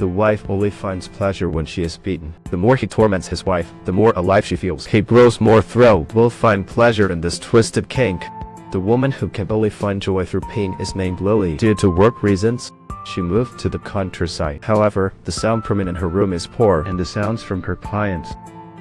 The wife only finds pleasure when she is beaten. The more he torments his wife, the more alive she feels. He grows more thrilled, will find pleasure in this twisted kink. The woman who can only find joy through pain is named Lily. Due to work reasons, she moved to the countryside. However, the sound permit in her room is poor, and the sounds from her clients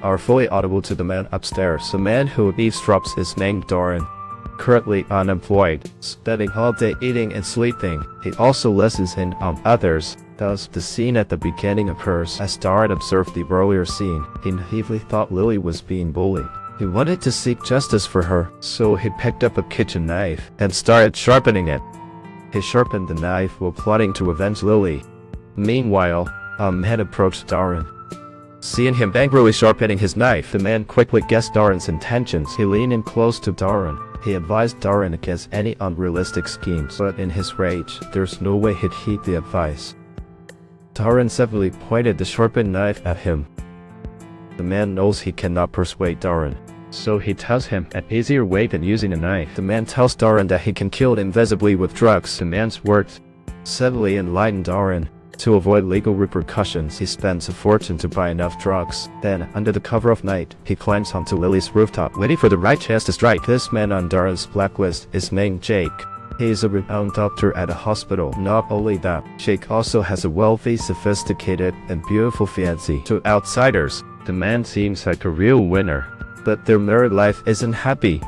are fully audible to the man upstairs. The man who eavesdrops is named Darren. Currently unemployed, spending all day eating and sleeping. He also listens in on others. Thus, the scene at the beginning occurs as Darren observed the earlier scene. He naively thought Lily was being bullied. He wanted to seek justice for her, so he picked up a kitchen knife and started sharpening it. He sharpened the knife while plotting to avenge Lily. Meanwhile, a man approached Darren. Seeing him angrily sharpening his knife, the man quickly guessed Darren's intentions. He leaned in close to Darren. He advised Darren against any unrealistic schemes, but in his rage, there's no way he'd heed the advice. Darren severely pointed the sharpened knife at him. The man knows he cannot persuade Darren, so he tells him an easier way than using a knife. The man tells Darren that he can kill it invisibly with drugs. The man's words severely enlighten Darren. To avoid legal repercussions, he spends a fortune to buy enough drugs. Then, under the cover of night, he climbs onto Lily's rooftop, waiting for the right chance to strike. This man on Darren's blacklist is named Jake. He is a renowned doctor at a hospital. Not only that, Jake also has a wealthy, sophisticated, and beautiful fiancée. To outsiders, the man seems like a real winner. But their married life isn't happy.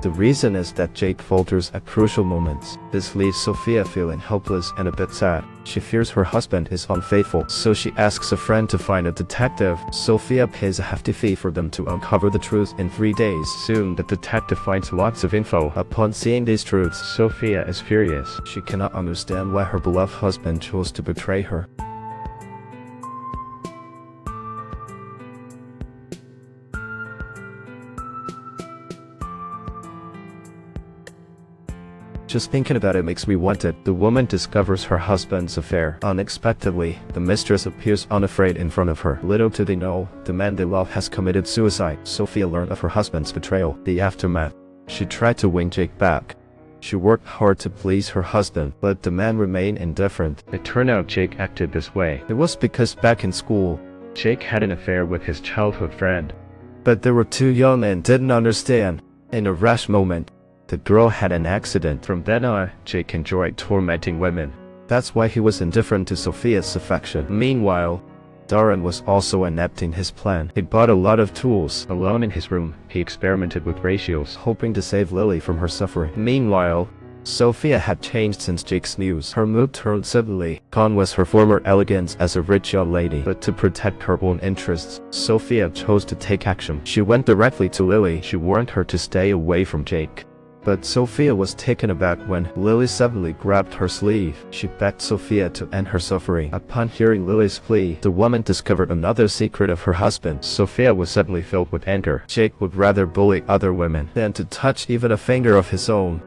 The reason is that Jake falters at crucial moments. This leaves Sophia feeling helpless and a bit sad. She fears her husband is unfaithful, so she asks a friend to find a detective. Sophia pays a hefty fee for them to uncover the truth in 3 days. Soon, the detective finds lots of info. Upon seeing these truths, Sophia is furious. She cannot understand why her beloved husband chose to betray her. Just thinking about it makes me want it. The woman discovers her husband's affair. Unexpectedly, the mistress appears unafraid in front of her. Little do they know, the man they love has committed suicide. Sophia learned of her husband's betrayal. The aftermath. She tried to win Jake back. She worked hard to please her husband, but the man remained indifferent. It turned out Jake acted this way. It was because back in school, Jake had an affair with his childhood friend. But they were too young and didn't understand. In a rash moment, the girl had an accident. From then on, Jake enjoyed tormenting women. That's why he was indifferent to Sophia's affection. Meanwhile, Darren was also inept in his plan. He bought a lot of tools. Alone in his room, he experimented with ratios, hoping to save Lily from her suffering. Meanwhile, Sophia had changed since Jake's news. Her mood turned suddenly. Gone was her former elegance as a rich young lady. But to protect her own interests, Sophia chose to take action. She went directly to Lily. She warned her to stay away from Jake. But Sophia was taken aback when Lily suddenly grabbed her sleeve. She begged Sophia to end her suffering. Upon hearing Lily's plea, the woman discovered another secret of her husband. Sophia was suddenly filled with anger. Jake would rather bully other women than to touch even a finger of his own.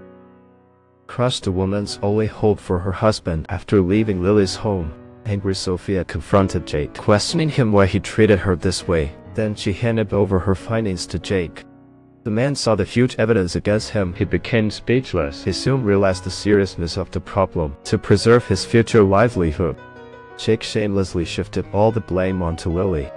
Crushed, the woman's only hope for her husband. After leaving Lily's home, angry Sophia confronted Jake, questioning him why he treated her this way. Then she handed over her findings to Jake. The man saw the huge evidence against him. He became speechless. He soon realized the seriousness of the problem. To preserve his future livelihood, Jake shamelessly shifted all the blame onto Lily.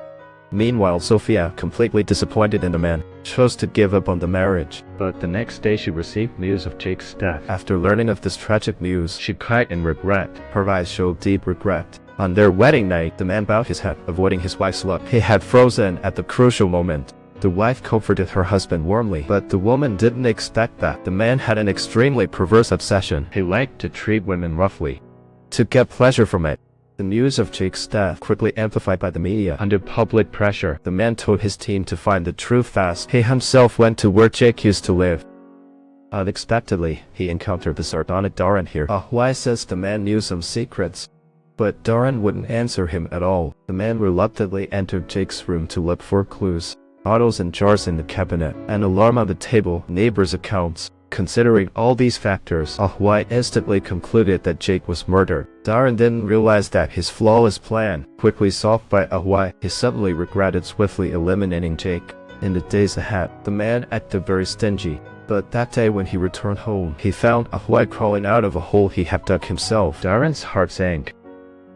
Meanwhile, Sophia, completely disappointed in the man, chose to give up on the marriage. But the next day she received news of Jake's death. After learning of this tragic news, she cried in regret. Her eyes showed deep regret. On their wedding night, the man bowed his head, avoiding his wife's look. He had frozen at the crucial moment. The wife comforted her husband warmly, but the woman didn't expect that. The man had an extremely perverse obsession. He liked to treat women roughly, to get pleasure from it. The news of Jake's death quickly amplified by the media. Under public pressure, the man told his team to find the truth fast. He himself went to where Jake used to live. Unexpectedly, he encountered the sardonic Darren here. Why says the man knew some secrets, but Darren wouldn't answer him at all. The man reluctantly entered Jake's room to look for clues. Bottles and jars in the cabinet, an alarm on the table, neighbors' accounts. Considering all these factors, White instantly concluded that Jake was murdered. Darren didn't realize that his flawless plan, quickly solved by White, he suddenly regretted swiftly eliminating Jake. In the days ahead, the man acted very stingy. But that day when he returned home, he found White crawling out of a hole he had dug himself. Darren's heart sank.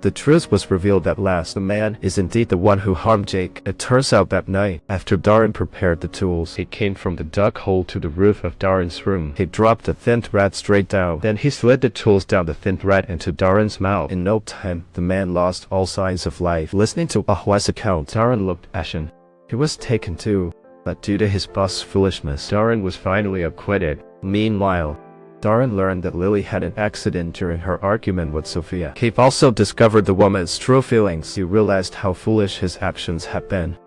The truth was revealed at last. The man is indeed the one who harmed Jake. It turns out that night, after Darren prepared the tools, he came from the duck hole to the roof of Darren's room. He dropped the thin thread straight down. Then he slid the tools down the thin thread into Darren's mouth. In no time, the man lost all signs of life. Listening to Ahua's account, Darren looked ashen. He was taken too, but due to his boss's foolishness, Darren was finally acquitted. Meanwhile, Darren learned that Lily had an accident during her argument with Sophia. He also discovered the woman's true feelings. He realized how foolish his actions had been.